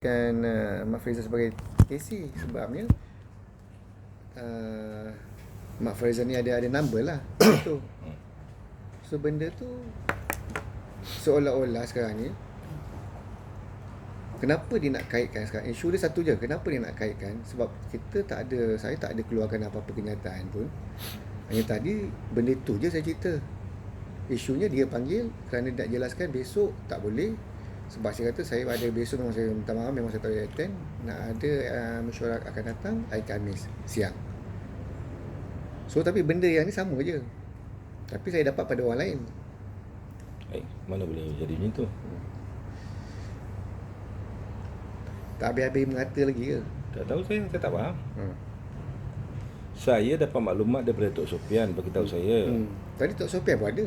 kan Mak Faizal sebagai TC sebabnya uh, Mak Faizal ni ada number lah tu. So benda tu seolah-olah sekarang ni kenapa dia nak kaitkan sekarang? Isu dia satu je, kenapa dia nak kaitkan? Sebab saya tak ada keluarkan apa-apa kenyataan pun. Hanya tadi benda tu je saya cerita. Isunya dia panggil kerana nak jelaskan besok tak boleh. Sebab saya kata saya ada besok, memang saya minta maaf, memang saya tak boleh attend. Nak ada mesyuarat akan datang hari Khamis siang. So tapi benda yang ni sama je, tapi saya dapat pada orang lain. Mana boleh jadi macam tu? Tak habis-habis mengata lagi ke? Tak tahu, saya tak faham. Saya dapat maklumat daripada Tok Sofian beritahu saya. Tadi Tok Sofian pun ada.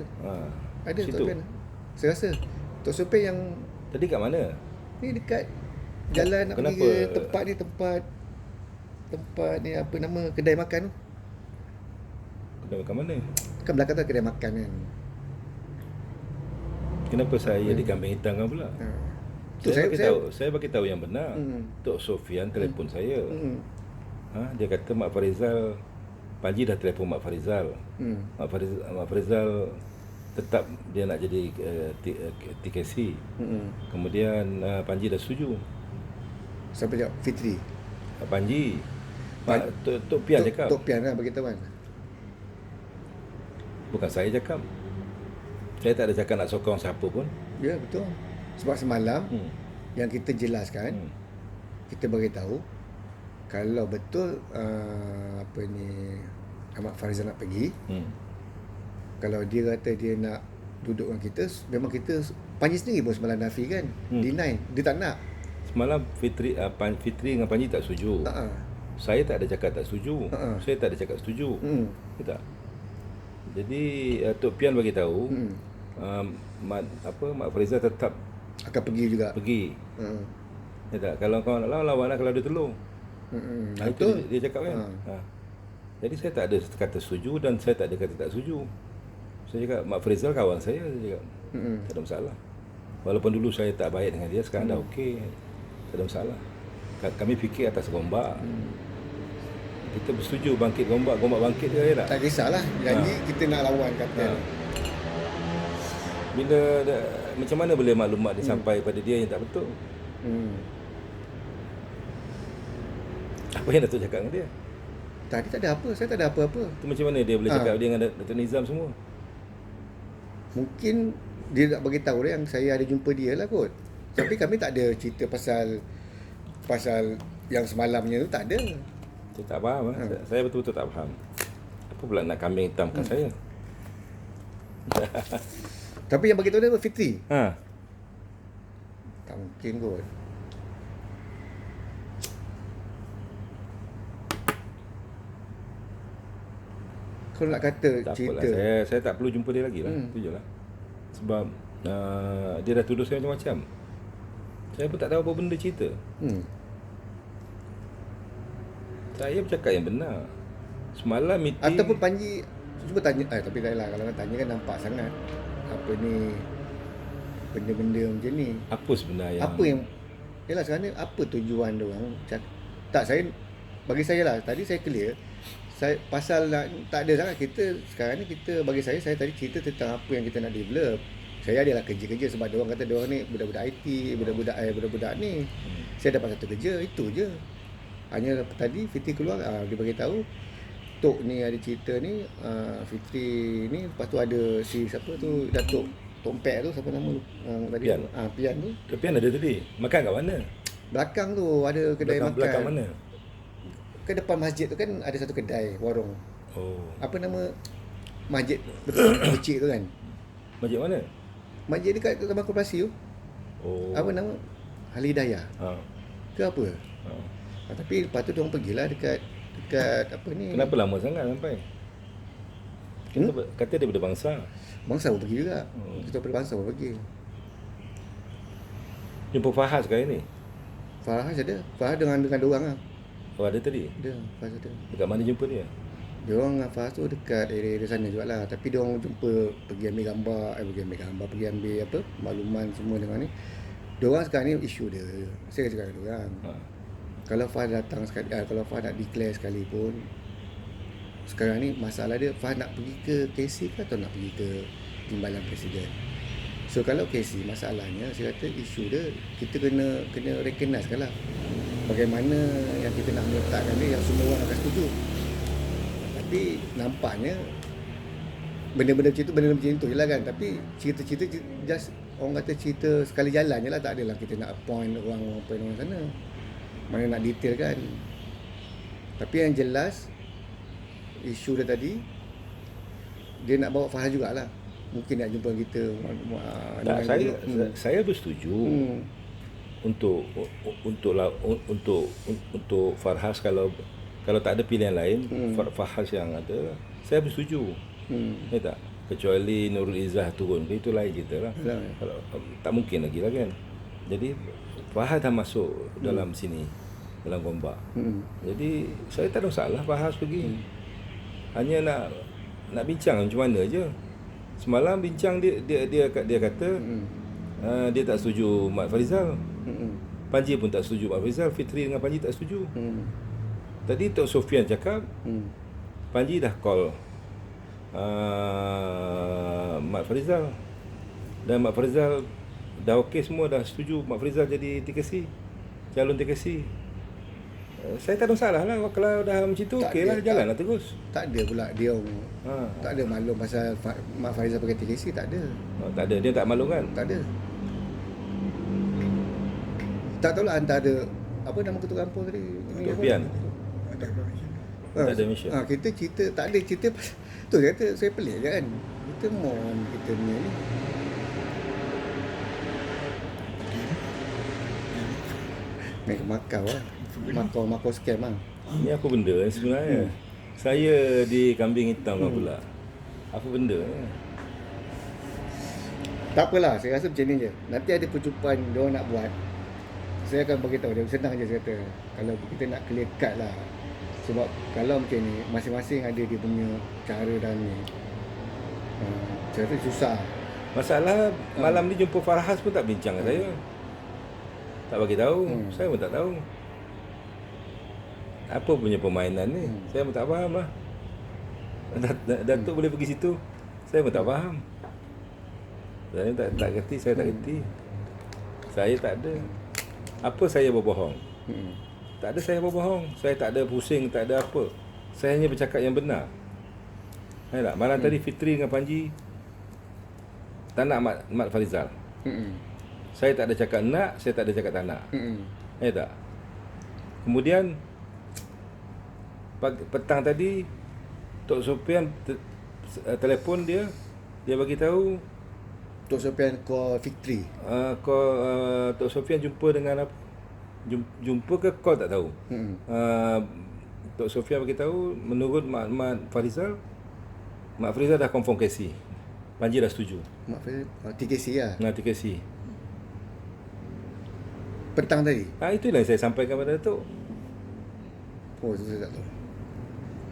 Ada Tok Sofian. Saya rasa Tok Sofian yang tadi kat mana? ni dekat jalan nak pergi ke tempat ni, apa nama kedai makan tu. Kedai makan mana? Kan belakang tu kedai makan kan. Kenapa saya dikambing hitamkan pula? Saya bagi tahu yang benar. Tok Sofian telefon saya. Dia kata Mak Farizal, Panji dah telefon Mak Farizal. Mak Farizal tetap dia nak jadi TKC. Kemudian Panji dah setuju. Siapa jawab? Fitri. Panji. Tok Pian cakap. Tok Pian lah beritahu kan. Bukan saya cakap. Saya tak ada cakap nak sokong siapa pun. Ya, betul. Sebab semalam yang kita jelaskan, kita beritahu kalau betul Ahmad Farizal nak pergi, kalau dia kata dia nak duduk dengan kita, memang kita, Panji sendiri pun semalam nafi kan, deny, dia tak nak. Semalam Fitri dengan Panji tak setuju. Saya tak ada cakap tak setuju. Saya tak ada cakap setuju. Tak. Jadi Tok Pian bagi tahu Mak Farizal tetap akan pergi juga. Pergi. Ya tak? Kalau kau nak lawan lah, kalau dia tolong. Itu dia cakap kan. Jadi saya tak ada kata setuju dan saya tak ada kata tak setuju. Saya cakap Mak Farizal kawan saya cakap. Tak ada masalah. Walaupun dulu saya tak baik dengan dia, sekarang dah okey. Tak ada masalah. Kami fikir atas gombak. Kita bersetuju bangkit gombak bangkit dia tak? Tak kisahlah. Janji kita nak lawan kata. Bila macam mana boleh maklumat dia sampai pada dia yang tak betul? Apa yang Datuk cakap dengan dia? Tadi tak ada apa, saya tak ada apa-apa. Tu macam mana dia boleh cakap dia dengan Datuk Nizam semua? Mungkin dia nak bagi tahu yang saya ada jumpa dia lah kot. Tapi kami tak ada cerita pasal yang semalamnya tu, tak ada. Saya tak faham. Saya betul-betul tak faham. Apa pula nak kambing hitamkan saya? Tapi yang bagi tahu dia apa? Fitri? Tak mungkin kot. Kalau nak kata tak cerita apalah, saya tak perlu jumpa dia lagi lah. Itu je lah. Sebab dia dah tuduh saya macam-macam. Saya pun tak tahu apa benda cerita. Saya bercakap yang benar. Semalam meeting, ataupun Panji cuba tanya, tapi tak lah, kalau nak tanya kan nampak sangat apa ni, benda-benda macam ni. Apa sebenarnya yalah sekarang ni apa tujuan dia orang? Tak, saya, bagi saya lah, tadi saya clear. Saya pasal tak ada sangat kita sekarang ni, bagi saya tadi cerita tentang apa yang kita nak develop. Saya adalah kerja sebab dia orang kata dia orang ni budak-budak IT, budak-budak ni. Saya dapat satu kerja, itu je. Hanya tadi Fitri keluar, dia bagi tahu Tok ni ada cerita ni, Fitri ni, lepas tu ada si siapa tu, Datuk Tompek tu, siapa nama tadi? Pian. Pian tu. Pian ada tadi. Makan kat mana? Belakang tu ada kedai makan. Belakang mana? Ke depan masjid tu kan ada satu kedai warung. Apa nama masjid betul kecil tu kan? Masjid mana? Masjid dekat Taman Koperasi tu. Apa nama? Halidayah. Ke apa? Tapi lepas tu diorang pergilah dekat apa ni? Kenapa lama sangat sampai? Kata daripada bangsa. Bangsa pun pergi juga. Kita daripada bangsa pun pergi. Jumpa Fahaz sekarang ni? Fahaz ada. Fahaz dengan diorang lah. Ada tadi? Ada. Fahaz ada. Dekat mana jumpa dia? Diorang dengan Fahaz tu dekat area sana juga lah. Tapi diorang jumpa, pergi ambil gambar, pergi ambil apa, makluman semua dengan ni. Diorang sekarang ni isu dia. Saya cakap dengan diorang. Kalau Fahad datang sekali, kalau Fahad nak declare sekalipun, sekarang ni masalah dia Fahad nak pergi ke KC ke atau nak pergi ke Timbalan Presiden. So kalau KC, masalahnya saya kata isu dia kita kena recognize kan lah bagaimana yang kita nak meletakkan dia yang semua orang akan setuju. Tapi nampaknya benda-benda macam tu je lah kan. Tapi cerita-cerita just orang kata cerita sekali jalan je lah. Tak adalah kita nak appoint orang sana, mana nak detail kan. Tapi yang jelas isu dia tadi, dia nak bawa Fahad jugalah. Mungkin nak jumpa kita. Saya bersetuju untuk Farhas kalau tak ada pilihan lain, Farhas yang ada, saya bersetuju. Ya tak? Kecuali Nurul Izzah turun, itu lain cerita lah. Kalau tak mungkin lagi lah kan. Jadi Fahad dah masuk dalam sini, dalam gombak. Jadi saya tak ada masalah Fahad pergi. Hanya nak bincang macam mana je. Semalam bincang dia kata dia tak setuju Mat Farizal. Panji pun tak setuju Mat Farizal, Fitri dengan Panji tak setuju. Tadi Tok Sofian cakap Panji dah call Mat Farizal, dan Mat Farizal dah okey semua, dah setuju Mat Farizal jadi TKC, calon TKC. Saya tak ada masalah lah. Kalau dah macam tu okey lah, jalan lah terus. Tak ada pula dia tak ada maklum pasal Mat Farizal pakai TKC. Tak ada. Tak ada, dia tak maklum kan? Tak ada. Tak tahulah antara apa nama ketua kampung tadi, Sofian. Tak ada mission. Kita cerita, tak ada cerita pasal tu. Saya kata saya pelik je kan. Kita mohon kita ni main ke Makau lah. Makau scam lah. Ni apa benda sebenarnya? Saya di kambing hitam kan pula. Apa benda? Tak apalah, saya rasa macam ni je. Nanti ada percubaan dia orang nak buat, saya akan beritahu dia. Senang je saya kata. Kalau kita nak clear cut lah. Sebab kalau macam ni, masing-masing ada dia punya cara dan ni. Saya rasa susah. Masalah malam ni jumpa Farhas pun tak bincang dengan saya. Tak bagi tahu. Saya pun tak tahu apa punya permainan ni. Saya pun tak faham lah. Datuk boleh pergi situ, saya pun tak faham. Saya tak kerti, saya tak kerti. Saya tak ada. Apa saya berbohong? Tak ada saya berbohong. Saya tak ada pusing, tak ada apa. Saya hanya bercakap yang benar. Tak? Malam tadi Fitri dengan Panji tak nak Mat Farizal. Saya tak ada cakap nak, saya tak ada cakap tak nak. Tak? Kemudian petang tadi Tok Sofian telefon dia bagi tahu Tok Sofian call Fitri. Tok Sofian jumpa dengan apa? Jumpa ke call tak tahu. Tok Sofian bagi tahu menurut Mat Farizal dah confirm KC. Panji dah setuju. Mat Farizal TKC lah. TKC. Petang tadi. Itulah yang saya sampaikan pada Datuk. Oh, itu saya tak tahu.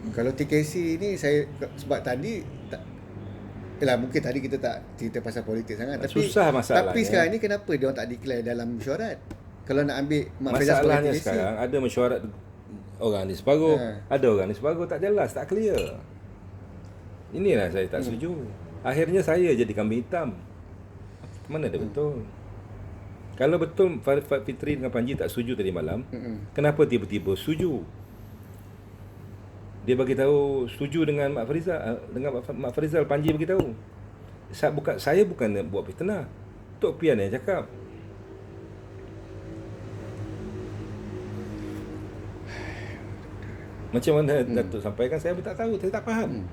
Kalau TKC ni saya, sebab tadi mungkin tadi kita tak cerita pasal politik sangat, tapi susah masalahnya. Tapi sekarang ni kenapa dia orang tak declare dalam mesyuarat? Kalau nak ambil Mat Farizal masalahnya sekarang ada mesyuarat orang ni separuh, ada orang ni separuh, tak jelas, tak clear. Inilah saya tak setuju. Akhirnya saya jadi kambing hitam. Mana ada betul? Kalau betul Fitri dengan Panji tak setuju tadi malam, kenapa tiba-tiba setuju? Dia bagi tahu setuju dengan Mat Farizal, Panji bagi tahu. Saya bukan buat fitnah. Tok Pian yang cakap. Macam mana Datuk sampaikan, saya pun tak tahu, saya tak faham.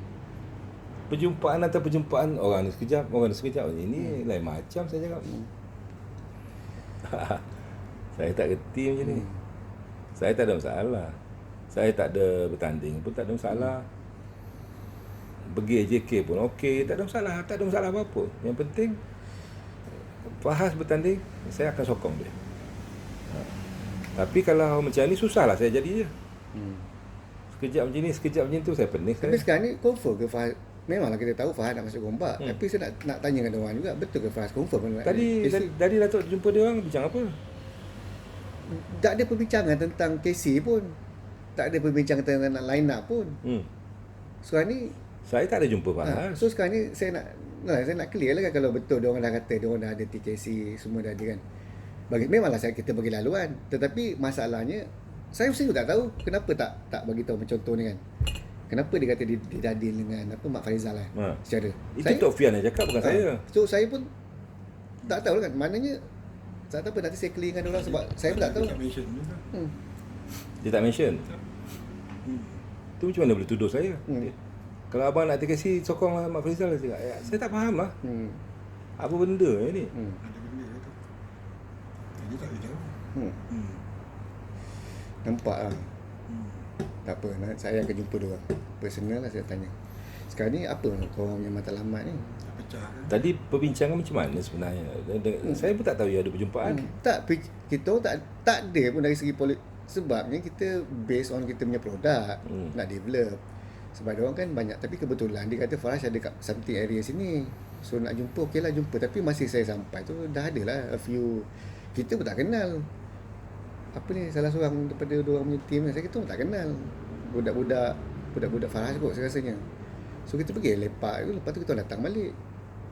Perjumpaan atau perjumpaan orang ni sekejap, orang ni sekejap. Ini lain macam saya cakap. Saya tak kerti macam ni. Saya tak ada masalah. Saya tak ada bertanding pun tak ada masalah. Pergi JK pun okey, tak ada masalah, tak ada masalah apa-apa. Yang penting Fahas bertanding, saya akan sokong dia. Tapi kalau macam ni susahlah saya jadi je. Sekejap macam ni, sekejap macam tu, saya pening. Tapi sekarang ni confirm ke Fahad memanglah kita tahu Fahad nak masuk Gombak. Tapi saya nak tanya dengan orang juga, betul ke Fahad confirm? Tadi Datuk jumpa dia orang bincang apa? Tak ada perbincangan tentang KC pun. Tak ada perbincangan tentang line up pun. Sekarang ni saya tak ada jumpa Fahad. So sekarang ni saya nak clear lah kan, kalau betul dia orang dah kata dia orang dah ada TKC, semua dah ada kan. Memanglah kita bagi laluan, tetapi masalahnya saya sendiri tak tahu kenapa tak bagi tahu macam contoh ni kan. Kenapa dia kata dia dah deal dengan Mak Farizal lah. Secara itu Tok Fian yang cakap, bukan saya. So saya pun tak tahu kan. Maknanya tak tahu, nanti saya clear dengan dia orang sebab saya pun tak tahu. Dia tak mention. Tu macam mana boleh tuduh saya? Kalau abang nak TKC, sokonglah Mak Farizal. Saya tak faham lah. Apa benda ni? Ada benda tu. Dia tak tahu. Nampak lah. Tak apa, saya akan jumpa dia orang. Personal lah saya tanya. Sekarang ni apa korang punya matlamat ni? Pecah kan? Tadi perbincangan macam mana sebenarnya? Saya pun tak tahu ada perjumpaan. Tak, kita orang tak ada pun dari segi politik. Sebabnya kita based on kita punya produk nak develop. Sebab dia orang kan banyak, tapi kebetulan dia kata Farash ada kat something area sini. So nak jumpa, okey lah jumpa. Tapi masih saya sampai tu dah ada lah a few, kita pun tak kenal. Apa ni, salah seorang daripada dua orang punya team ni, kita pun tak kenal. Budak-budak Farash kot saya rasanya. So kita pergi lepak tu, lepas tu kita datang balik.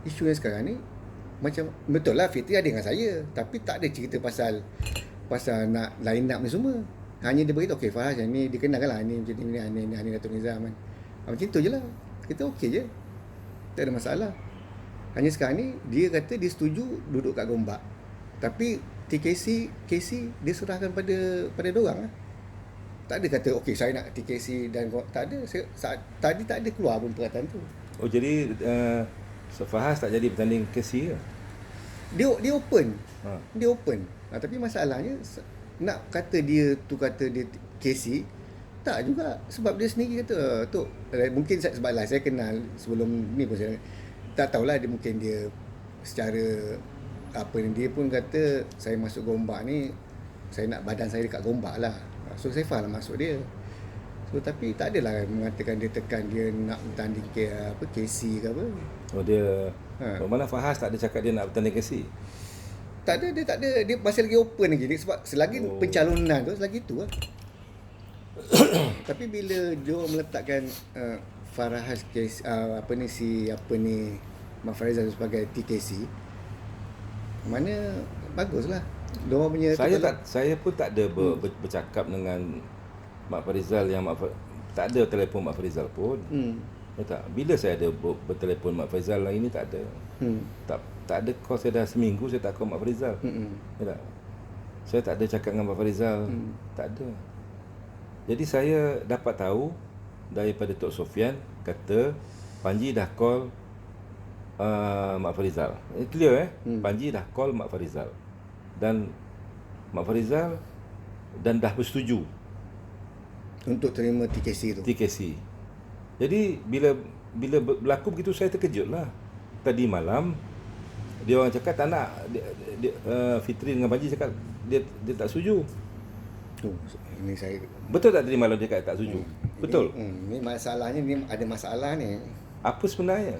Isu yang sekarang ni macam betul lah Fitri ada dengan saya, tapi tak ada cerita pasal nak line up ni semua. Hanya dia beritahu, okey Farash yang ni dikenalkan lah, ni macam ni Datuk Nizam kan. Macam tu je lah. Kita okey je, tak ada masalah. Hanya sekarang ni dia kata dia setuju duduk kat Gombak, tapi KC dia serahkan pada diorang lah. Tak ada kata okey saya nak TKC dan tak ada. Tadi tak ada keluar pun perkataan tu. Oh, jadi Fahaz tak jadi bertanding KC ke? Dia open. Dia open. Tapi masalahnya nak kata dia KC tak juga, sebab dia sendiri kata Tok, mungkin sebab lah saya kenal sebelum ni pun saya tak tahulah, dia mungkin dia secara apa ni, dia pun kata saya masuk Gombak ni, saya nak badan saya dekat Gombak lah. So saya faham lah maksud dia. So tapi tak adalah mengatakan dia tekan dia nak bertanding KC ke apa. Oh dia mana Fahaz tak ada cakap dia nak bertanding KC? Tak ada, dia tak ada, dia masih lagi open lagi dia, sebab selagi pencalonan tu selagi tu lah. Tapi bila dia meletakkan Farahaz Mak Farizal sebagai TKC, mana baguslah. Diorang punya saya pun tak ada bercakap dengan Mak Farizal yang tak ada telefon Mak Farizal pun. Tak. Bila saya ada bertelefon Mak Farizal yang ini tak ada. Tak ada call, saya dah seminggu saya tak call Mak Farizal. Tak. Saya tak ada cakap dengan Mak Farizal. Tak ada. Jadi saya dapat tahu daripada Tok Sofian kata Panji dah call Mak Farizal. Clear Panji dah call Mak Farizal. Dan Mak Farizal dan dah bersetuju untuk terima TKC tu. TKC. Jadi bila berlaku begitu saya terkejut lah. Tadi malam dia orang cakap tak nak Fitri dengan Panji cakap dia tak setuju. Ini saya betul tak tadi malam dia kata tak setuju? Betul. Ni masalahnya, ni ada masalah ni. Apa sebenarnya?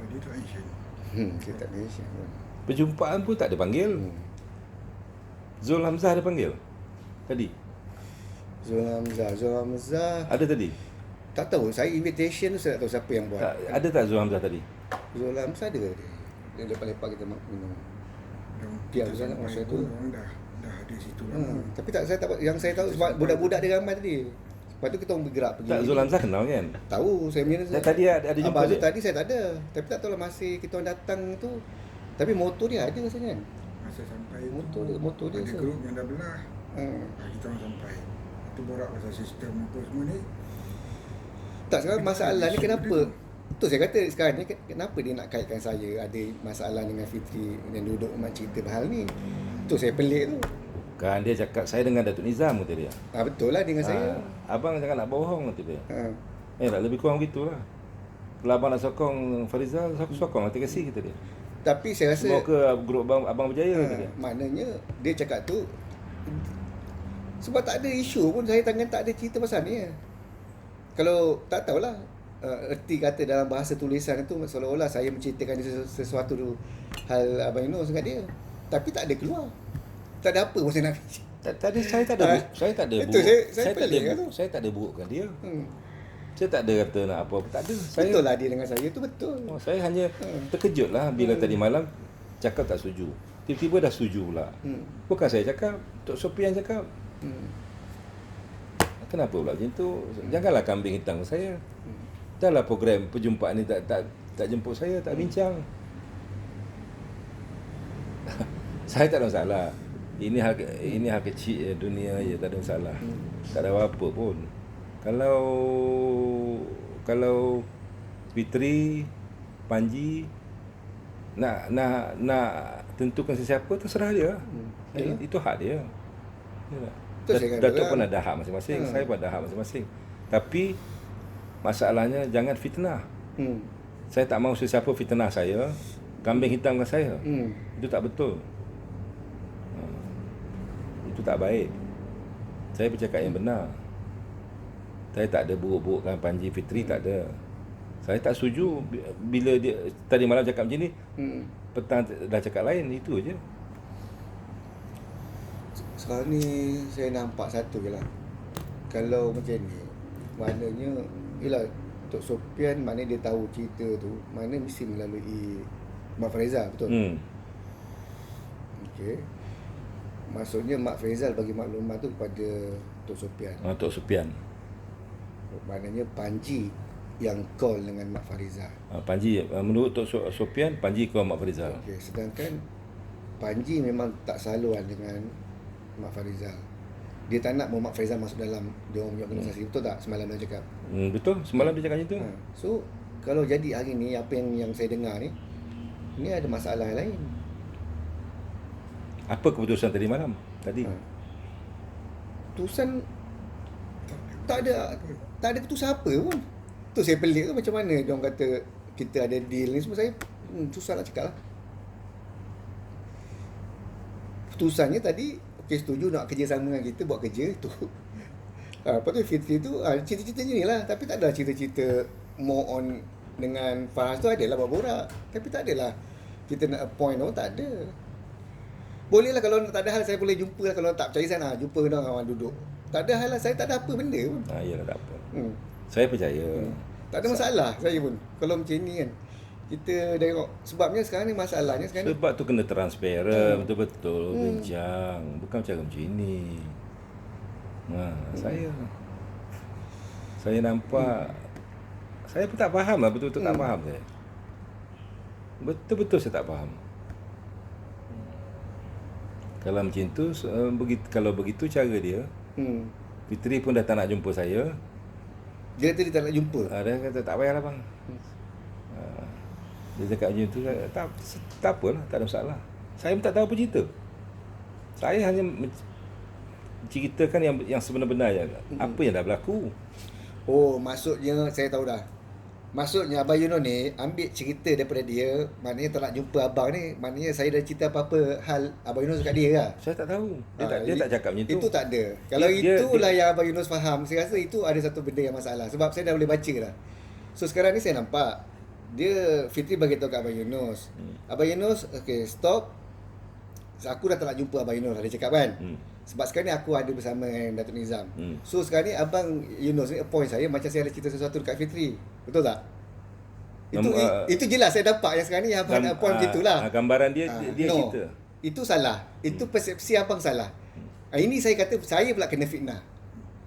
Dia tak mention. Dia tak mention pun. Perjumpaan pun tak ada panggil. Zul Hamzah ada panggil tadi? Zul Hamzah ada tadi? Tak tahu, saya invitation tu saya tak tahu siapa yang buat. Ada tak Zul Hamzah tadi? Zul Hamzah ada dia lepak-lepak kita minum. Dia sangat masa tu. Orang dah ada situ lah. Tapi tak, saya tak, yang saya tahu sebab budak-budak dia ramai tadi. Lepas tu kita orang bergerak pergi. Tak, Zul Hamzah kenal kan? Tahu, saya punya tadi ada jumpa dia. Tadi saya tak ada. Tapi tak tahu lah masih kita orang datang tu. Tapi motor dia ada rasanya kan. Masa sampai motor dia ada grup yang dah belah. Kita orang sampai. Itu borak pasal sistem apa semua ni. Tak, sekarang masalah ni kenapa? Tu saya kata sekarang ni kenapa dia nak kaitkan saya ada masalah dengan Fitri yang duduk cerita hal ni. Tu saya pelik tu. Kan dia cakap saya dengan Datuk Nizam kata dia. Betul lah dengan saya. Abang jangan nak bohong kata dia. Tak lebih kurang begitulah. Kalau abang nak sokong Farizal, sokong nanti kasih kata dia. Tapi saya rasa bawa ke grup abang berjaya kata dia. Maknanya dia cakap tu Sebab tak ada isu pun, saya tangan tak ada cerita pasal ni. Kalau tak tahulah erti kata dalam bahasa tulisan itu seolah-olah saya menceritakan sesuatu tu, hal Abang Yunus dengan dia. Tapi tak ada keluar. Tak ada apa pun saya nak Tadi saya tak ada saya tak ada itu buruk. saya pelik kan tu. Saya tak ada burukkan dia. Hmm. Saya tak ada kata nak apa, tak ada. Saya Betul lah dia dengan saya tu betul. saya hanya terkejut lah bila tadi malam cakap tak setuju. Tiba-tiba dah setuju pula. Bukan saya cakap, Tok Sopian cakap. Kenapa pula macam tu? Janganlah kambing hitam ke saya. Dahlah program perjumpaan ni tak jemput saya, tak bincang. Saya tak ada masalah. Ini hal kecil dunia je, tak ada masalah. Tak ada apa-apa pun. Kalau Fitri, Panji nak tentukan sesiapa, terserah dia. Itu hak dia. Datuk pun ada hak masing-masing, saya pun ada hak masing-masing. Tapi masalahnya jangan fitnah. Saya tak mahu sesiapa fitnah saya, kambing hitamkan saya. Itu tak betul. Itu tak baik. Saya bercakap yang benar. Saya tak ada buruk-burukkan Panji Fitri, tak ada. Saya tak setuju bila dia tadi malam cakap macam ni, petang dah cakap lain, itu je. Sekarang ni saya nampak satu je lah. Kalau macam ni, maknanya yelah, Tok Sopian mana dia tahu cerita tu, mana mesti melalui Mak Faizal, betul? Okey. Maksudnya Mak Faizal bagi maklumat tu kepada Tok Sopian. Tok Sopian. Maknanya Panji yang call dengan Mak Farizal. Panji, menurut Tok Sopian, Panji call Mak Farizal. Okey, sedangkan Panji memang tak saluan dengan Mak Farizal. Dia tak nak Mak Faizal masuk dalam dia orang punya organisasi. Betul tak semalam dia cakap? Betul, semalam dia cakap macam tu. So, kalau jadi hari ni apa yang saya dengar ni ada masalah lain. Apa keputusan tadi malam? Keputusan tak ada keputusan apa pun. Tu saya pelik tu, macam mana dia orang kata kita ada deal ni semua. Saya susah nak cakap lah. Keputusannya tadi, okey, setuju nak kerjasama dengan kita, buat kerja tu. Lepas tu Fitri tu cerita-ceritanya ni lah. Tapi tak ada cerita-cerita more on dengan Fahaz tu. Adalah berborak, tapi tak adalah kita nak appoint orang, tak ada. Boleh lah kalau tak ada hal saya boleh jumpa lah. Kalau tak percaya saya nak jumpa orang duduk. Tak ada hal lah, saya tak ada apa benda pun. Yalah, tak apa. Saya percaya. Tak ada masalah saya pun. Kalau macam ni kan, kita tengok. Sebabnya sekarang ni masalahnya sekarang sebab tu kena transparent, betul-betul bincang. Bukan cara macam ini. Saya nampak, saya pun tak faham lah, betul-betul tak faham saya. Betul-betul saya tak faham. Kalau macam tu, kalau begitu cara dia, Fitri pun dah tak nak jumpa saya. Dia tadi tak nak jumpa. Dia kata tak payahlah bang. Dia cakap macam tu, tak apalah, tak ada masalah. Saya pun tak tahu apa cerita. Saya hanya ceritakan yang sebenar-benarnya. Apa yang dah berlaku. Oh, maksudnya saya tahu dah. Maksudnya Abang Yunus ni ambil cerita daripada dia, maknanya tak nak jumpa abang ni, maknanya saya dah cerita apa-apa hal Abang Yunus kat dia lah. Saya tak tahu. Dia tak cakap macam tu. Itu tak ada. Kalau itulah yang Abang Yunus faham, saya rasa itu ada satu benda yang masalah. Sebab saya dah boleh baca dah. So sekarang ni saya nampak dia Fitri bagi tahu kat Abang Yunus. Abang Yunus, okay, stop. Aku dah tak nak jumpa Abang Yunus, dia cakap kan. Sebab sekarang ni aku ada bersama dengan Datuk Nizam. So sekarang ni Abang Yunus ni appoint saya macam saya ada cerita sesuatu dekat Fitri. Betul tak? Itu jelas saya dapat yang sekarang ni Abang appoint gitulah. Gambaran dia no, cerita. Itu salah. Itu persepsi Abang salah. Ini saya kata saya pula kena fitnah.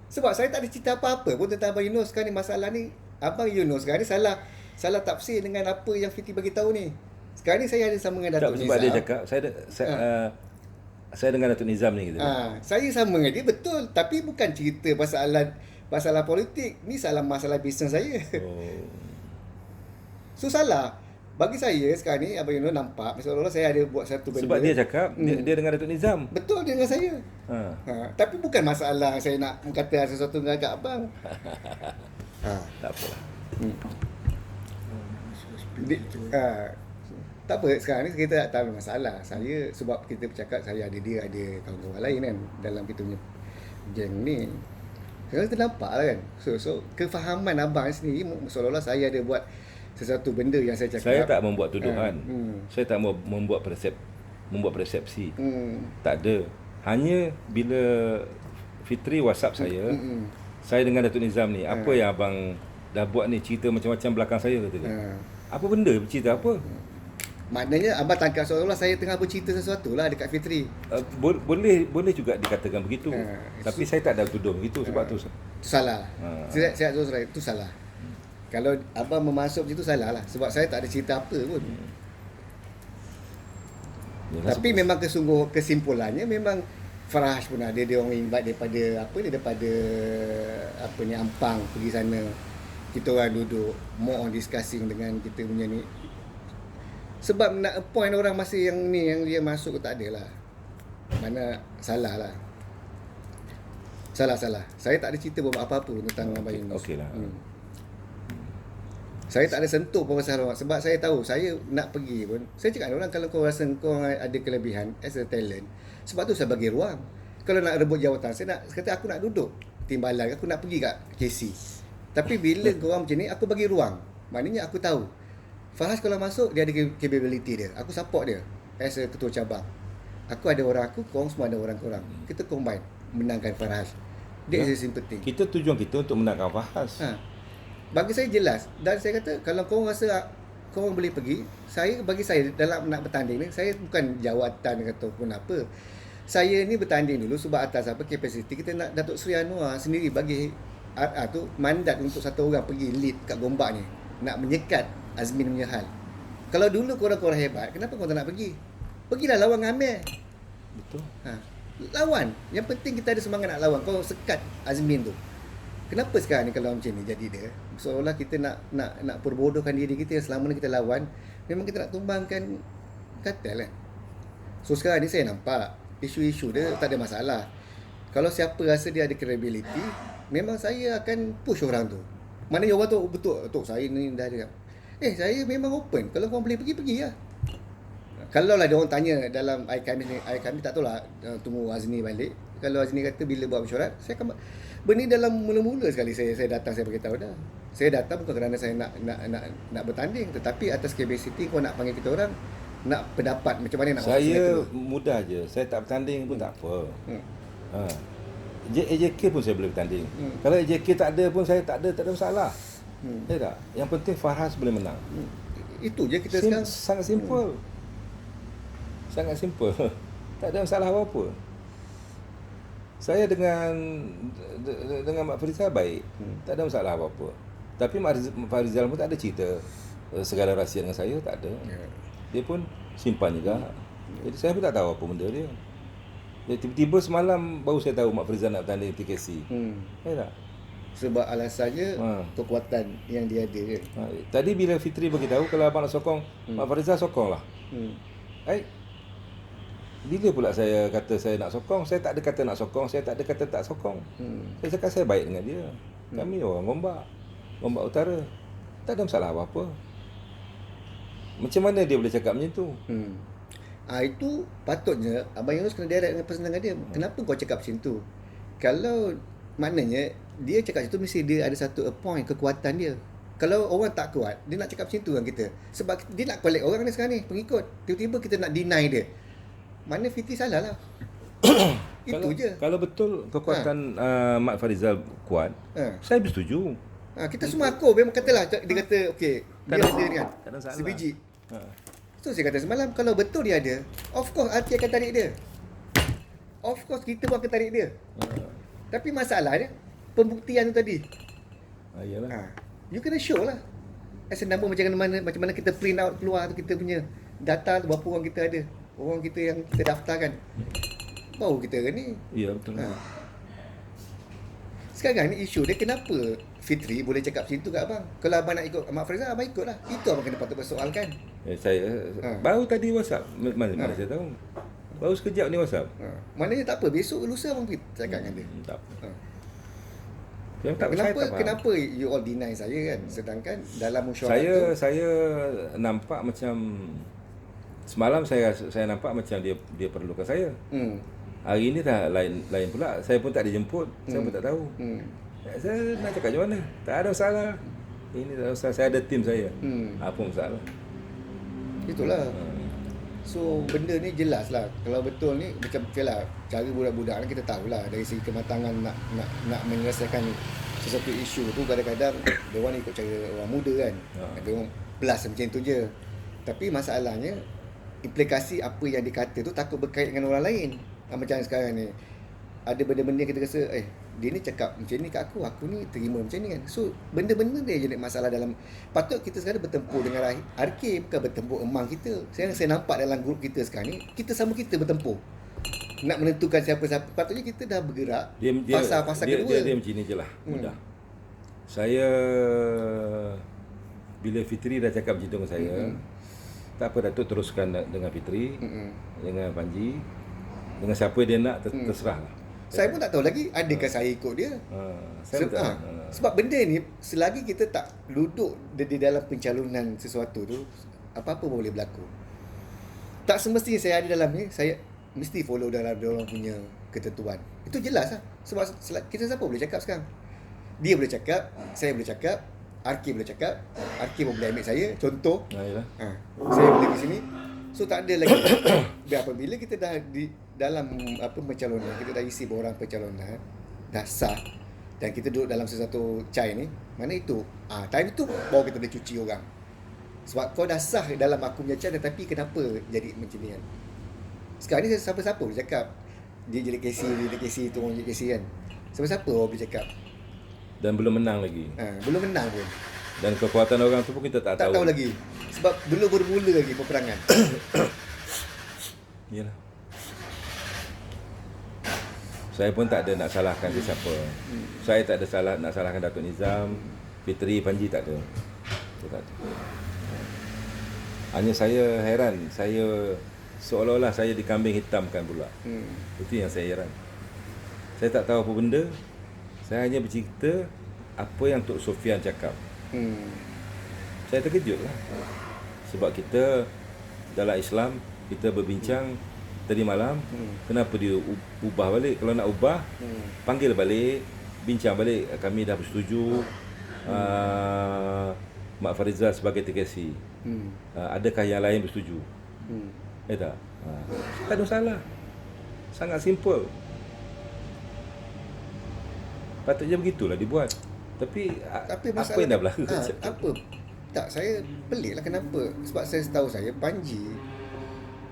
Sebab saya tak ada cerita apa-apa pun tentang Abang Yunus. Sekarang ni masalah ni Abang Yunus sekarang ni salah tafsir dengan apa yang Fitri bagi tahu ni. Sekarang ni saya ada sama dengan Datuk Nizam. Sebab dia cakap saya dengan Datuk Nizam ni gitu. Saya sama dengan dia betul, tapi bukan cerita masalah politik. Ni masalah bisnes saya. So salah. Bagi saya sekarang ni Abang Yunus nampak seolah-olah saya ada buat satu benda. Sebab dia cakap dia dengan Datuk Nizam. Betul, dia dengan saya. Tapi bukan masalah saya nak kata sesuatu dengan agak abang. Tak apalah. Tak apa, sekarang ni kita tak tahu masalah. Saya sebab kita bercakap, saya ada dia, ada kawan-kawan lain kan dalam kita punya geng ni. Sekarang kita nampak lah kan. So kefahaman abang sendiri seolah-olah saya ada buat sesuatu benda yang saya cakap. Saya tak membuat tuduhan. Saya tak membuat persepsi. Tak ada. Hanya bila Fitri WhatsApp saya dengan Datuk Nizam ni, apa yang abang dah buat ni, cerita macam-macam belakang saya kata dia. Apa benda, cerita apa? Maknanya abang tangkap seolah-olah saya tengah bercerita sesuatu lah dekat Fitri. Boleh juga dikatakan begitu. Tapi saya tak ada tuduh begitu sebab tu. Itu salah. Saya terus terang, itu salah. Kalau abang memasuk macam tu salah lah. Sebab saya tak ada cerita apa pun. Tapi memang kesimpulannya memang Faraj pun ada, dia orang invite daripada Ampang pergi sana. Kita orang duduk more on discussing dengan kita punya ni. Sebab nak appoint orang masa yang ni, yang dia masuk tak ada lah. Mana salah lah. Salah. Saya tak ada cerita apa-apa tentang Abang Yunus. Okey lah. Saya tak ada sentuh pun pasal orang. Sebab saya tahu, saya nak pergi pun. Saya cakap dengan orang, kalau kau rasa kau ada kelebihan as a talent, sebab tu saya bagi ruang. Kalau nak rebut jawatan, kata aku nak duduk timbalan, aku nak pergi kat KC. Tapi bila korang macam ni, aku bagi ruang. Maknanya aku tahu Faraj kalau masuk, dia ada capability dia. Aku support dia as a ketua cabang. Aku ada orang aku, korang semua ada orang korang. Kita combine menangkan Faraj. That is the simple thing. Kita tujuan kita untuk menangkan Faraj. Bagi saya jelas. Dan saya kata, kalau korang rasa korang boleh pergi, bagi saya dalam nak bertanding ni, saya bukan jawatan ataupun apa. Saya ni bertanding dulu sebab atas kapasiti kita nak. Datuk Seri Anwar sendiri bagi RR tu mandat untuk satu orang pergi lead kat Gombak ni, nak menyekat Azmin punya hal. Kalau dulu korang-korang hebat, kenapa korang tak nak pergi? Pergilah lawan Amir. Betul. Lawan. Yang penting kita ada semangat nak lawan. Kau sekat Azmin tu. Kenapa sekarang ni kalau macam ni jadi dia? Seolah kita nak perbodohkan diri kita yang selama ni kita lawan. Memang kita nak tumbangkan kartel kan. So sekarang ni saya nampak isu-isu dia tak ada masalah. Kalau siapa rasa dia ada credibility, memang saya akan push orang tu. Maknanya orang tu betul saya ni dah ada. Saya memang open. Kalau korang boleh pergi lah. Kalau lah dia orang tanya dalam kami tak tahu lah, tunggu Azni balik. Kalau Azni kata bila buat mesyuarat, saya akan benda dalam mula-mula sekali saya datang, saya beritahu dah. Saya datang bukan kerana saya nak bertanding, tetapi atas capacity kau nak panggil kita orang, nak pendapat macam mana nak. Saya mudah je. Saya tak bertanding pun tak apa. AJK pun saya boleh bertanding. Kalau AJK tak ada pun saya tak ada masalah. Tak? Yang penting Faraj boleh menang. Itu je kita sekarang. Sangat simple. Sangat simple. Tak ada masalah apa-apa. Saya dengan Mak Farizal baik. Tak ada masalah apa-apa. Tapi Mak Farizal pun tak ada cerita segala rahsia dengan saya, tak ada. Dia pun simpan juga. Jadi saya pun tak tahu apa benda dia. Tiba-tiba semalam baru saya tahu Mak Farizal nak bertanding TKC. Tak? Sebab alasannya kekuatan yang dia ada kan. Tadi bila Fitri beritahu kalau abang nak sokong, Mak Farizal sokonglah. Bila pula saya kata saya nak sokong? Saya tak ada kata nak sokong, saya tak ada kata tak sokong. Saya cakap saya baik dengan dia. Kami orang Gombak Utara. Tak ada masalah apa-apa. Macam mana dia boleh cakap macam tu? Itu patutnya Abang Yunus kena direct dengan person dengan dia. Kenapa kau cakap macam tu? Kalau maknanya dia cakap macam tu, mesti dia ada satu point kekuatan dia. Kalau orang tak kuat, dia nak cakap macam tu dengan kita. Sebab dia nak collect orang ni sekarang ni, pengikut. Tiba-tiba kita nak deny dia. Mana Fitri salah lah. Itu je. Kalau betul kekuatan Mak Farizal kuat, saya bersetuju. Kita semua aku memang katalah, dia kata okey, dia ada kan sebiji. So saya kata semalam, kalau betul dia ada, of course RT akan tarik dia. Of course kita pun akan tarik dia. Tapi masalah dia pembuktian tu tadi. Iyalah. You kena show lah. As a number macam mana kita print out keluar tu kita punya data tu, berapa orang kita ada. Orang kita yang kita daftarkan. Baru kita ni. Ya, betul. Sekarang ni isu dia, kenapa Fitri boleh cakap macam tu kat abang? Kalau abang nak ikut Mak Farizal, abang ikut lah. Itu abang kena patut persoalkan. Saya baru tadi WhatsApp. Mana saya tahu. Baru sekejap ni WhatsApp. Maknanya tak apa, besok lusa abang pergi cakap dengan dia. Tak apa. Kenapa you all deny saya kan? Sedangkan dalam mesyuarat saya nampak macam semalam saya nampak macam dia perlukan saya. Hari ni dah lain pula. Saya pun tak dijemput. Saya pun tak tahu. Saya nak cakap macam mana? Tak ada masalah. Ini tak ada masalah. Saya ada tim saya. Apa masalah? Itulah. So benda ni jelas lah. Kalau betul ni macam lah, cara budak-budak ni kita tahulah dari segi kematangan nak menyelesaikan sesuatu isu tu, kadang-kadang dia orang ikut cara orang muda kan. Dia orang blast macam tu je. Tapi masalahnya implikasi apa yang dikata tu takut berkait dengan orang lain. Macam sekarang ni ada benda-benda kita rasa dia ni cakap macam ni kat aku ni terima macam ni kan. So benda-benda dia jadi masalah dalam. Patut kita sekarang bertempur dengan RK, bukan bertempur emang kita. Saya nampak dalam grup kita sekarang ni, kita bertempur nak menentukan siapa-siapa. Patutnya kita dah bergerak pasal kedua. Dia macam ni je lah, mudah. Saya bila Fitri dah cakap macam tu dengan saya, tak apa, Datuk teruskan dengan Fitri, dengan Panji, dengan siapa dia nak, terserah lah. Saya pun tak tahu lagi adakah saya ikut dia. Sebab benda ni selagi kita tak duduk di dalam pencalonan sesuatu tu, apa-apa boleh berlaku. Tak semestinya saya ada dalam ni, saya mesti follow dalam dia orang punya ketentuan. Itu jelas lah. Sebab kita siapa boleh cakap sekarang? Dia boleh cakap, saya boleh cakap, RK boleh cakap, RK pun boleh ambil saya, contoh. Saya boleh di sini. So tak ada lagi. Apabila kita dah di dalam pencalonan, kita dah isi borang pencalonan, dah sah, dan kita duduk dalam sesuatu cai ni, mana itu? Time tu baru kita boleh cuci orang. Sebab kau dah sah dalam aku punya cai, tetapi kenapa jadi macam ni kan? Sekarang ni siapa-siapa boleh cakap dia jadi KC, tu orang jadi KC kan. Siapa-siapa orang boleh cakap. Dan belum menang lagi. Belum menang pun. Dan kekuatan orang tu pun kita tak tahu. Tak tahu lagi. Sebab belum bermula lagi peperangan. Yalah. Saya pun tak ada nak salahkan siapa. Saya tak ada nak salahkan Datuk Nizam, Fitri, Panji, tak ada. Tak ada. Hanya saya heran, saya seolah-olah saya dikambing hitamkan pula. Itu yang saya heran. Saya tak tahu apa benda. Saya hanya bercerita apa yang Tok Sofian cakap. Saya terkejut lah. Sebab kita dalam Islam, kita berbincang tadi malam, kenapa dia ubah balik? Kalau nak ubah, panggil balik, bincang balik. Kami dah bersetuju Mak Farizal sebagai TKC. Adakah yang lain bersetuju? Tak? Tak ada masalah. Sangat simple. Patutnya begitulah dibuat. Tapi apa yang dah berlaku? Apa? Tak, saya pelik lah kenapa. Sebab saya tahu saya Panji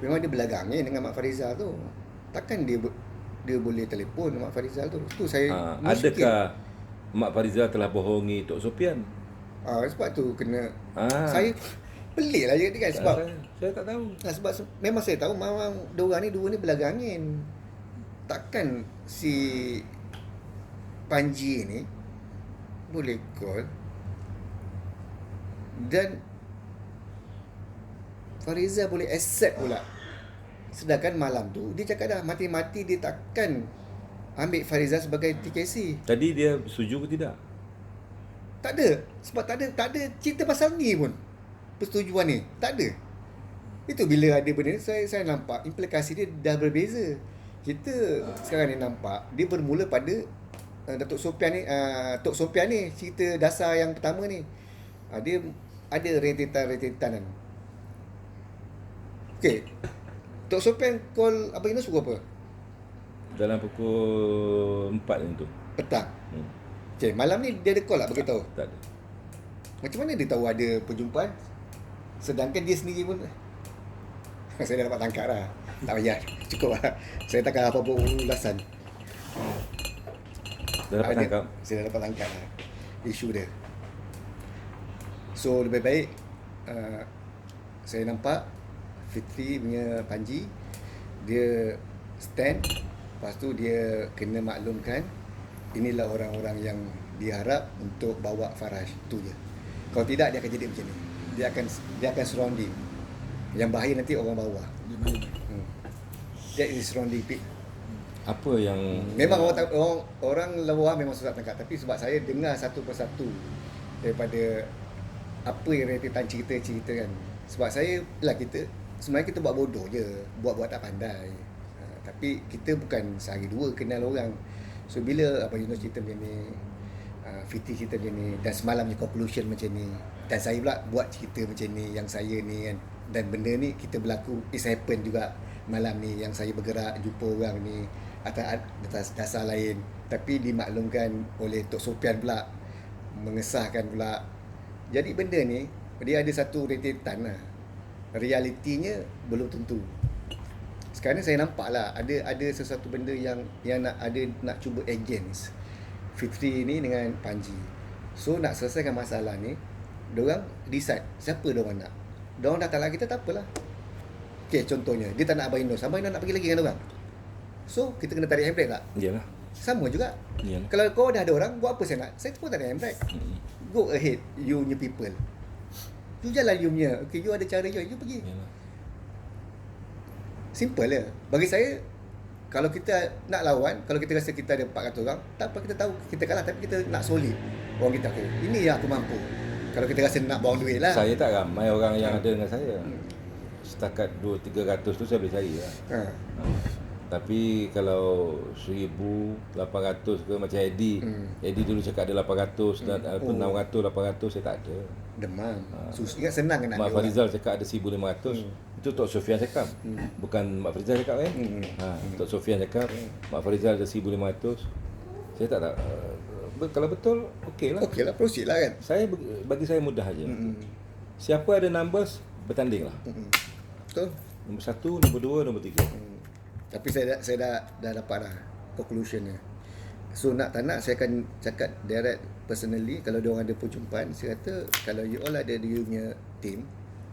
memang dia berlagangnya dengan Mak Farizal tu. Takkan dia boleh telefon Mak Farizal tu. Tu saya adakah Mak Farizal telah bohongi Tok Sofian? Sebab tu kena saya pelik lah jadi kan. Sebab saya tak tahu. Sebab memang saya tahu memang dua ni berlagangin. Takkan si Panji ni boleh call dan Farizal boleh accept pula. Sedangkan malam tu dia cakap dah mati-mati dia takkan ambil Farizal sebagai TKC. Tadi dia setuju ke tidak? Tak ada. Sebab tak ada cerita pasal ni pun. Persetujuan ni tak ada. Itu bila ada benda ni saya nampak implikasi dia dah berbeza. Kita sekarang ni nampak dia bermula pada Datuk Sofian ni, Tok Sofian ni, cerita dasar yang pertama ni. Dia ada rentetan kan. Okey. Tok Sofian call Abang Yunus pukul apa? Dalam pukul 4 macam tu. Petang. Okey, malam ni dia ada call tak beritahu? Tak ada. Macam mana dia tahu ada perjumpaan? Sedangkan dia sendiri pun saya dah dapat tangkap lah. Tak payah, cukup lah. Saya takkan apa-apa ulasan. Dah dapat tangkap? Saya dah dapat tangkap lah isu dia. So lebih baik saya nampak Fitri punya Panji dia stand, lepas tu dia kena maklumkan inilah orang-orang yang diharap untuk bawa Faraj, tu je. Kalau tidak dia akan jadi macam ni. Dia akan surrounding. Yang bahaya nanti orang bawah. That is surrounding pit. Apa yang memang orang luar memang susah tangkap, tapi sebab saya dengar satu persatu daripada apa yang rentetan cerita kan. Sebab saya lah kita sebenarnya kita buat bodoh je, buat tak pandai. Tapi kita bukan sehari dua kenal orang. So bila Abang Yunus cerita macam ni, Fiti cerita macam ni, dan semalamnya conclusion macam ni, dan saya pula buat cerita macam ni, yang saya ni kan, dan benda ni kita berlaku, it's happen juga malam ni, yang saya bergerak jumpa orang ni atas dasar lain, tapi dimaklumkan oleh Tok Sofian pula, mengesahkan pula. Jadi benda ni dia ada satu rentetan lah, realitinya belum tentu. Sekarang saya nampak lah ada sesuatu benda yang nak cuba against Fitri ni dengan Panji. So nak selesaikan masalah ni, diorang decide siapa diorang nak. Diorang datang lagi kita, tak apalah. Okay, contohnya dia tak nak Abang Yunus nak pergi lagi dengan diorang. So kita kena tarik handbrake tak? Iyalah. Sama juga. Iyalah. Kalau kau dah ada orang, buat apa saya nak? Saya pun tarik handbrake. Go ahead, you punya people. You jalan you punya. Okay, you ada cara you pergi. Iyalah. Simple lah. Bagi saya, kalau kita nak lawan, kalau kita rasa kita ada 400 orang, tak apa, kita tahu kita kalah, tapi kita nak solid. Orang kita, okay, ini yang aku mampu. Kalau kita rasa nak buang duit lah. Saya tak ramai orang yang ada dengan saya. Setakat 200-300 tu saya boleh cari lah. Tapi kalau 1,800 ke macam Eddie. Eddie dulu cakap ada 800 dan 600, 800, saya tak ada. Demam. Ingat senang kan nak Mak ada Farizal cakap ada 1,500. Itu Tok Sofian cakap. Bukan Mak Farizal cakap Tok Sofian cakap Mak Farizal ada 1,500. Saya tak tahu. Kalau betul, okey lah. Okey lah, proceed lah kan. Bagi saya mudah aja. Siapa ada numbers, bertanding lah. Betul. Nombor 1, nombor 2, nombor 3. Tapi saya dah dapat dah conclusionnya. So nak tak nak, saya akan cakap direct personally. Kalau diorang ada perjumpaan, saya kata kalau you all ada you punya team,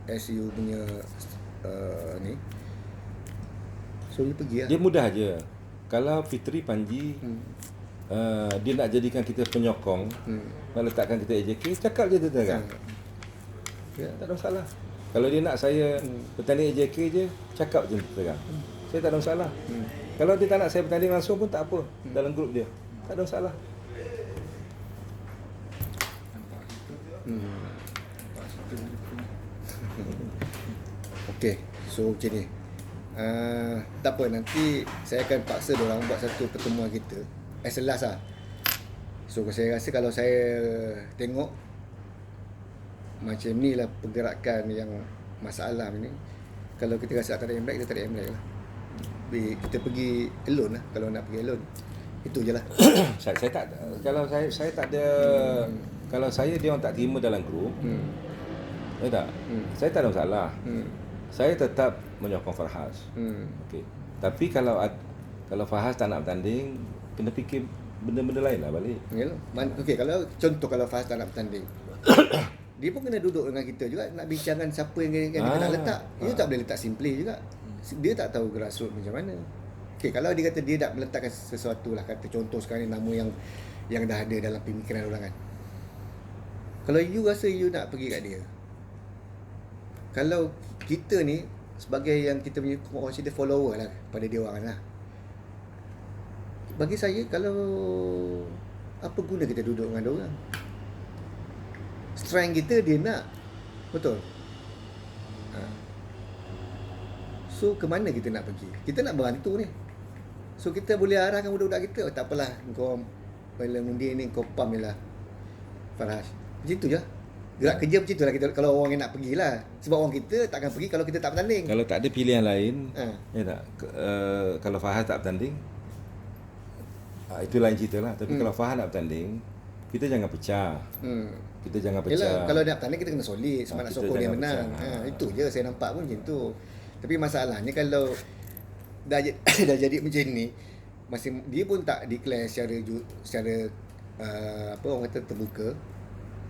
as you punya ni, so you pergi lah. Dia mudah aja. Kalau Fitri Panji dia nak jadikan kita penyokong, nak letakkan kita AJK, cakap je terang. Tak ada masalah. Kalau dia nak saya bertanding AJK je, cakap je terang. Saya tak ada masalah. Kalau dia tak nak saya bertanding langsung pun tak apa, dalam grup dia. Tak ada masalah. Okey, so macam ni. Tak apa, nanti saya akan paksa diorang buat satu pertemuan kita as a last lah. So saya rasa kalau saya tengok macam ni lah pergerakan yang masalah ni, kalau kita rasa tak ada handbrake, kita tarik handbrake lah. Kita pergi alone lah, kalau nak pergi alone. Itu je lah. saya tak, kalau saya tak ada, kalau saya dia orang tak terima dalam grup, saya tak ada masalah. Saya tetap menyokong Farhas. Okey. Tapi kalau Farhas tak nak bertanding, kena fikir benda-benda lain lah balik. Yalah. Okey, kalau contoh kalau Farhas tak nak bertanding, dia pun kena duduk dengan kita juga, nak bincangkan siapa yang kita nak letak. Dia tak boleh letak simply juga. Dia tak tahu grassroots macam mana. Okey, kalau dia kata dia nak meletakkan sesuatu lah, kata contoh sekarang ni nama yang dah ada dalam pemikiran orang kan. Kalau you rasa you nak pergi kat dia, kalau kita ni sebagai yang kita punya consider follower lah pada dia orang lah, bagi saya, kalau apa guna kita duduk dengan dia orang? Strength kita dia nak, betul. So ke mana kita nak pergi? Kita nak bantu ni. So kita boleh arahkan budak-budak kita, tak apalah, kau bila undi ni kau pam je lah Farhas. Macam tu je. Gerak kerja macam tu lah kita, kalau orang yang nak pergilah. Sebab orang kita takkan pergi kalau kita tak bertanding. Kalau tak ada pilihan lain, ya tak. Kalau Farhas tak bertanding, itu lain cerita lah. Tapi kalau Farhas nak bertanding, kita jangan pecah. Kita jangan pecah. Yalah, kalau nak bertanding kita kena solid, sebab nak sokong dia menang. Itu je saya nampak pun macam tu. Tapi masalahnya kalau dah jadi macam ni, masih dia pun tak declare secara apa orang kata terbuka.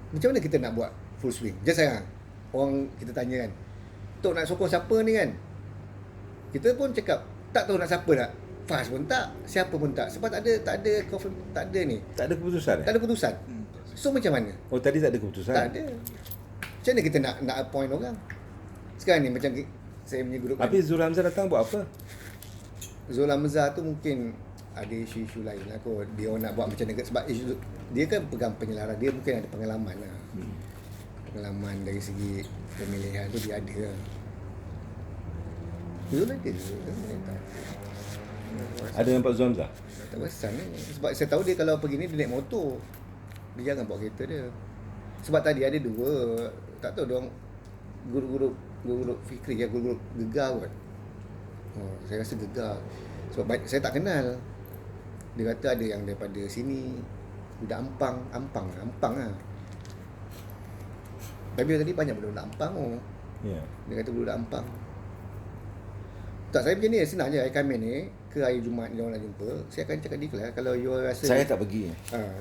Macam mana kita nak buat full swing? Just sekarang orang kita tanya kan, Tok nak sokong siapa ni kan? Kita pun cakap tak tahu nak siapa nak. Fast pun tak, siapa pun tak. Sebab tak ada ni. Tak ada keputusan. Tak ada keputusan. So macam mana? Oh, tadi tak ada keputusan. Tak ada. Macam mana kita nak appoint orang? Sekarang ni macam saya punya grup. Tapi Zul Hamzah datang buat apa? Zul Hamzah tu mungkin ada isu-isu lain lah kot. Dia orang nak buat macam negara. Sebab isu, dia kan pegang penyelaran. Dia mungkin ada pengalaman lah. Pengalaman dari segi pemilihan tu dia ada lah. Zul ada. Ada nampak Zul Hamzah? Tak perasan ni. Sebab saya tahu dia kalau pergi ni dia naik motor. Dia jangan bawa kereta dia. Sebab tadi ada dua. Tak tahu dia orang guru Fikri ya, guru Gegar kot. Saya rasa Gegar. Sebab saya tak kenal. Dia kata ada yang daripada sini. Budak Ampang lah. Tapi tadi banyak budak Ampang Ya. Dia kata budak Ampang. Tak, saya macam ni senang je. I come in ni ke hari Jumaat dia orang nak jumpa, saya akan cakap declare kalau you rasa Saya tak pergi.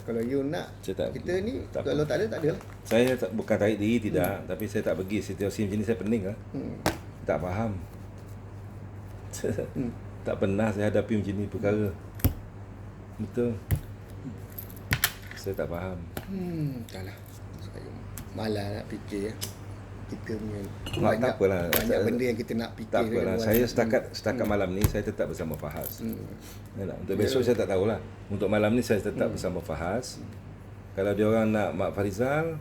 kalau you nak Saya tak kita pergi. ni Tak kalau tak ada lah. Saya tak, bukan tarik diri tidak, tapi saya tak pergi. Situasi macam ni saya pening lah. Tak faham. Tak pernah saya hadapi macam ni perkara. Betul. Saya tak faham. Tak lah. Saya malas nak fikir ya. Kita punya Tak apalah. banyak benda yang kita nak fikir. Tak apalah. dengan Saya luar. setakat malam ni saya tetap bersama Fahaz. Untuk besok saya tak tahulah. Untuk malam ni saya tetap bersama Fahaz. Kalau dia orang nak Mak Farizal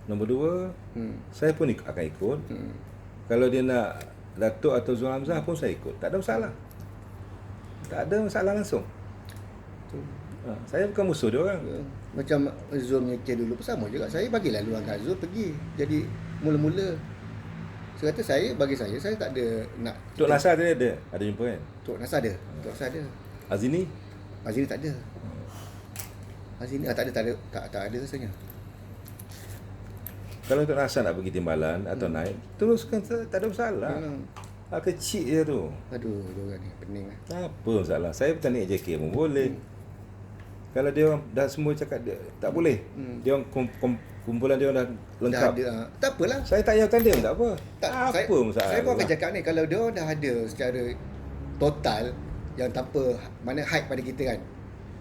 nombor 2, saya pun akan ikut. Kalau dia nak Datuk atau Zul Hamzah pun saya ikut. Tak ada masalah. Tak ada masalah langsung. Saya bukan musuh dia orang. Macam Zul punya kes dulu pun sama juga. Saya bagilah luang kat Zul pergi. Jadi mula-mula saya kata bagi saya tak ada nak. Tok Nasar tadi ada jumpa kan? Tok Nasar ada. Tok Nasar ada. Azini? Azini tak ada. Azini tak ada rasanya. Kalau Tok Nasar nak pergi timbalan atau naik, teruskan, tak ada masalah. Hal kecil je tu. Aduh, dia orang ni pening lah. Tak apa masalah. Saya pun naik JK pun boleh. Kalau dia orang dah semua cakap dia tak boleh. Dia orang kumpulan dia orang dah lengkap. Dah ada. Tak apalah. Saya tak payah tanding tak apa. Tak, apa masalah. Saya pun akan cakap ni, kalau dia orang dah ada secara total yang tanpa mana hype pada kita kan.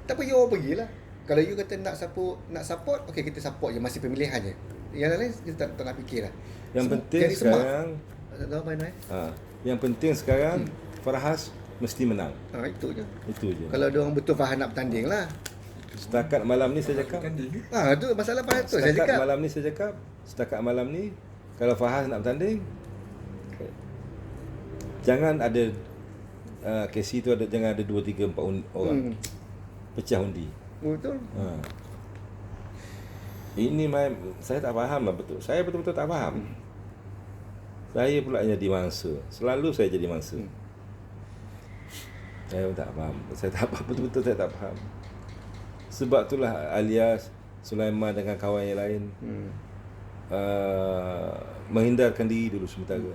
Tak apa, you orang pergilah. Kalau you kata nak support, okey kita support je, masih pemilihan je. Yang lain kita tak nak fikirlah. Yang penting sekarang tahu mana yang penting sekarang Farhas mesti menang. Itu je. Itu je. Kalau dia orang betul faham nak bertanding lah. Setakat malam ni saya cakap. Tu masalah faham tu saya Setakat cakap. malam ni saya cakap. Setakat malam ni kalau Fahaz nak bertanding, jangan ada KC tu jangan ada 2, 3, 4 orang. Pecah undi. Betul. Ini saya tak faham lah betul. Saya betul-betul tak faham. Saya pula jadi mangsa. Selalu saya jadi mangsa. Saya pun tak faham. Saya tak faham. Betul-betul saya tak faham. Sebab itulah alias Sulaiman dengan kawan yang lain menghindarkan diri dulu sementara.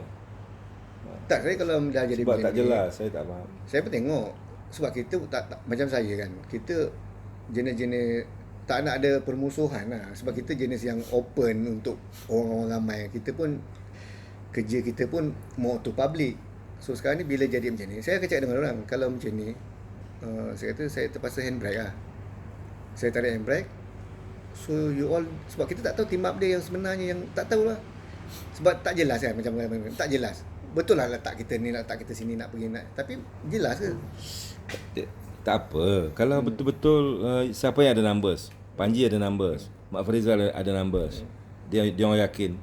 Tak, saya kalau dah jadi sebab tak ni, jelas, saya tak faham. saya pun tengok. Sebab kita tak macam saya kan. Kita jenis-jenis tak nak ada permusuhan lah. Sebab kita jenis yang open untuk orang-orang ramai. Kita pun kerja kita pun more to public. So sekarang ni bila jadi macam ni, saya akan cakap dengan orang, kalau macam ni saya kata saya terpaksa handbrake lah. Saya tarik handbrake. So you all, sebab kita tak tahu team up dia yang sebenarnya, yang tak tahulah. Sebab tak jelas kan, macam tak jelas. Betul lah letak kita ni, letak kita sini, nak pergi nak. Tapi jelas ke? Tak apa. Kalau betul-betul siapa yang ada numbers? Panji ada numbers. Mak Farizal ada numbers. Dia orang yakin.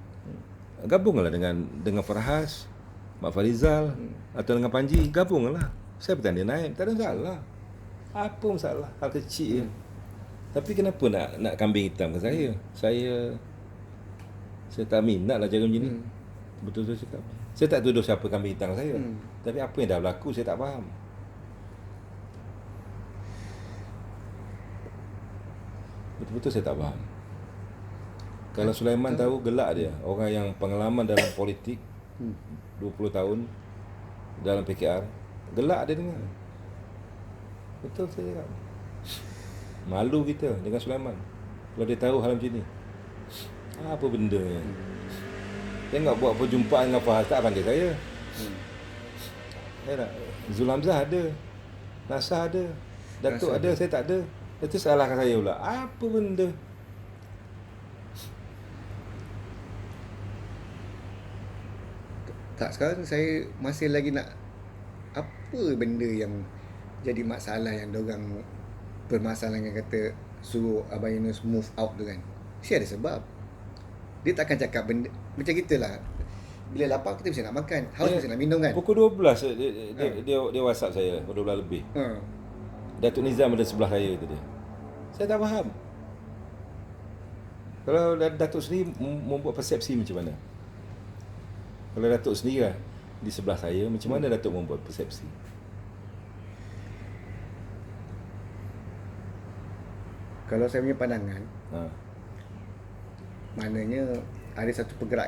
Gabunglah dengan Farhas, Mak Farizal atau dengan Panji, gabunglah. Saya bertanding naik, tak ada masalah. Apa masalah? Hal kecil je. Tapi kenapa nak kambing hitam ke saya? Saya tak minat lah cara macam ni. Betul-betul cakap. Saya tak tuduh siapa kambing hitam saya. Tapi apa yang dah berlaku saya tak faham. Betul-betul saya tak faham. Kalau Sulaiman tahu, gelak dia. Orang yang pengalaman dalam politik 20 tahun dalam PKR, gelak dia dengar. Betul saya cakap. Malu kita dengan Sulaiman kalau dia tahu hal macam ni. Apa benda ni? Tengok buat perjumpaan dengan Fahaz, tak panggil saya. Zul Hamzah ada, Nasar ada, Datuk ada, saya tak ada. Itu salahkan saya pula. Apa benda? Tak, sekarang saya masih lagi nak apa benda yang jadi masalah yang diorang permasalahan yang kata suruh Abang Yunus move out tu kan. Mesti ada sebab. Dia takkan cakap benda macam kita lah. bila lapar kita mesti nak makan. Haus mesti nak minum kan. Pukul 12 dia WhatsApp saya, pukul 12 lebih. Datuk Nizam ada sebelah saya tu dia. Saya tak faham. Kalau Datuk sendiri membuat persepsi macam mana? Kalau Datuk sendiri lah di sebelah saya, macam mana Datuk membuat persepsi? Kalau saya punya pandangan, maknanya ada satu pergerakan